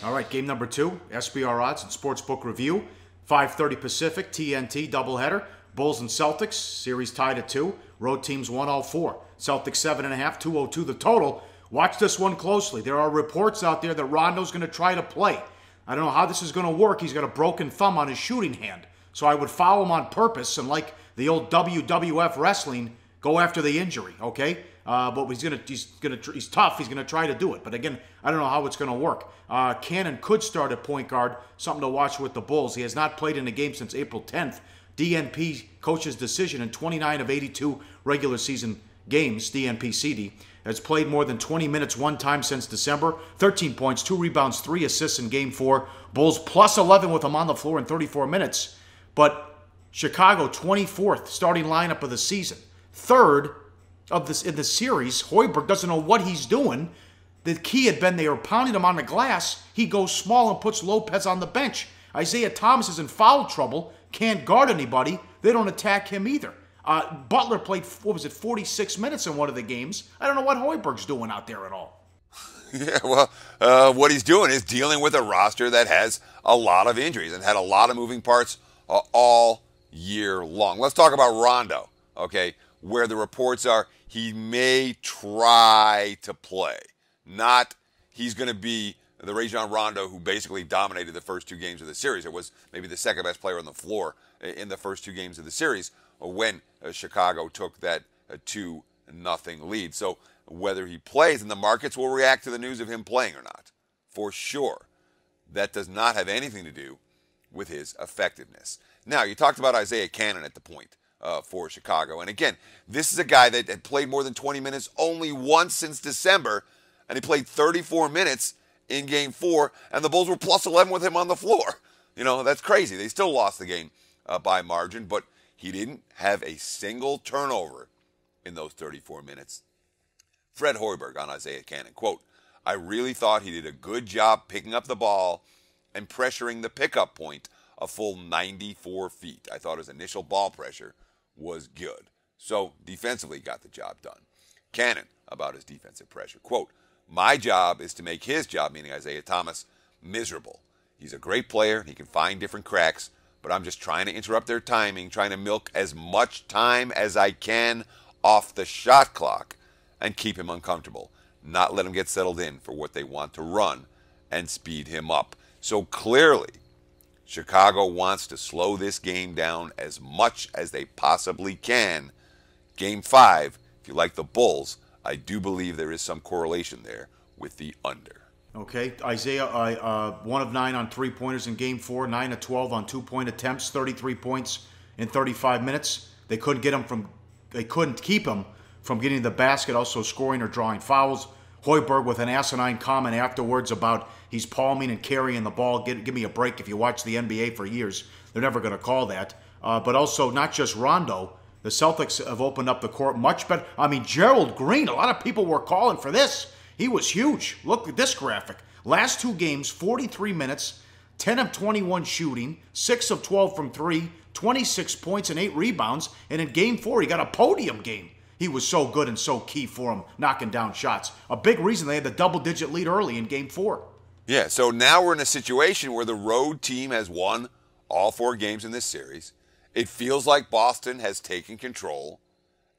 All right, game number 2, SBR Odds and Sportsbook Review. 5:30 Pacific, TNT doubleheader. Bulls and Celtics, series tied at 2. Road teams 104. Celtics 7.5, 202 the total. Watch this one closely. There are reports out there that Rondo's going to try to play. I don't know how this is going to work. He's got a broken thumb on his shooting hand. So I would foul him on purpose and, like the old WWF wrestling, go after the injury, okay? But he's tough. He's gonna try to do it. But again, I don't know how it's gonna work. Canaan could start at point guard. Something to watch with the Bulls. He has not played in a game since April 10th. DNP coach's decision in 29 of 82 regular season games. DNP CD has played more than 20 minutes one time since December. 13 points, 2 rebounds, 3 assists in Game 4. Bulls plus 11 with him on the floor in 34 minutes. But Chicago 24th starting lineup of the season. Third of this in the series. Hoiberg doesn't know what he's doing. The key had been they were pounding him on the glass. He goes small and puts Lopez on the bench. Isaiah Thomas is in foul trouble. Can't guard anybody. They don't attack him either. Butler played, 46 minutes in one of the games. I don't know what Hoiberg's doing out there at all. Yeah, well, what he's doing is dealing with a roster that has a lot of injuries and had a lot of moving parts all year long. Let's talk about Rondo, okay, where the reports are he may try to play. Not he's going to be the Rajon Rondo who basically dominated the first 2 games of the series. It was maybe the second best player on the floor in the first 2 games of the series when Chicago took that 2-0 lead. So whether he plays, and the markets will react to the news of him playing or not, for sure. That does not have anything to do with his effectiveness. Now, you talked about Isaiah Canaan at the point for Chicago. And again, this is a guy that had played more than 20 minutes only once since December, and he played 34 minutes in Game 4, and the Bulls were plus 11 with him on the floor. You know, that's crazy. They still lost the game by margin, but he didn't have a single turnover in those 34 minutes. Fred Hoiberg on Isaiah Canaan, quote, "I really thought he did a good job picking up the ball and pressuring the pickup point a full 94 feet. I thought his initial ball pressure was good." So defensively got the job done. Canaan about his defensive pressure, quote, "My job is to make his job," meaning Isaiah Thomas, "miserable. He's a great player and he can find different cracks, but I'm just trying to interrupt their timing, trying to milk as much time as I can off the shot clock and keep him uncomfortable, not let him get settled in for what they want to run and speed him up." So clearly, Chicago wants to slow this game down as much as they possibly can. Game 5, if you like the Bulls, I do believe there is some correlation there with the under. Okay, Isaiah, 1 of 9 on 3-pointers in Game 4, 9 of 12 on 2-point attempts, 33 points in 35 minutes. They couldn't keep him from getting the basket, also scoring or drawing fouls. Hoiberg with an asinine comment afterwards about he's palming and carrying the ball. Give me a break. If you watch the NBA for years, they're never going to call that. But also, not just Rondo. The Celtics have opened up the court much better. I mean, Gerald Green, a lot of people were calling for this. He was huge. Look at this graphic. Last 2 games, 43 minutes, 10 of 21 shooting, 6 of 12 from 3, 26 points and 8 rebounds. And in Game 4, he got a podium game. He was so good and so key for him, knocking down shots. A big reason they had the double-digit lead early in Game 4. Yeah, so now we're in a situation where the road team has won all 4 games in this series. It feels like Boston has taken control,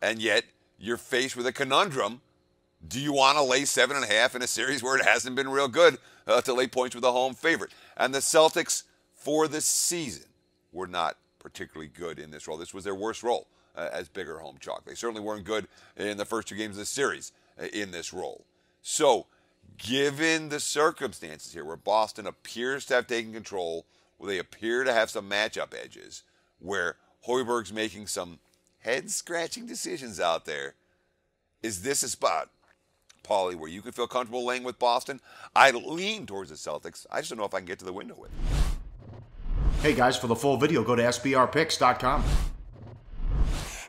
and yet you're faced with a conundrum. Do you want to lay 7.5 in a series where it hasn't been real good to lay points with a home favorite? And the Celtics, for the season, were not particularly good in this role. This was their worst role as bigger home chalk. They certainly weren't good in the first 2 games of the series in this role. So, given the circumstances here where Boston appears to have taken control, where they appear to have some matchup edges, where Hoiberg's making some head-scratching decisions out there, is this a spot, Pauly, where you can feel comfortable laying with Boston? I lean towards the Celtics. I just don't know if I can get to the window with it. Hey, guys, for the full video, go to sbrpicks.com.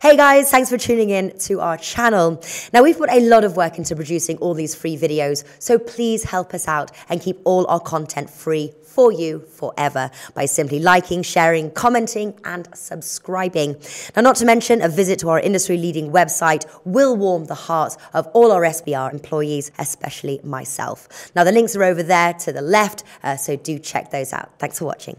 Hey guys, thanks for tuning in to our channel. Now, we've put a lot of work into producing all these free videos, so please help us out and keep all our content free for you forever by simply liking, sharing, commenting, and subscribing. Now, not to mention, a visit to our industry-leading website will warm the hearts of all our SBR employees, especially myself. Now, the links are over there to the left, so do check those out. Thanks for watching.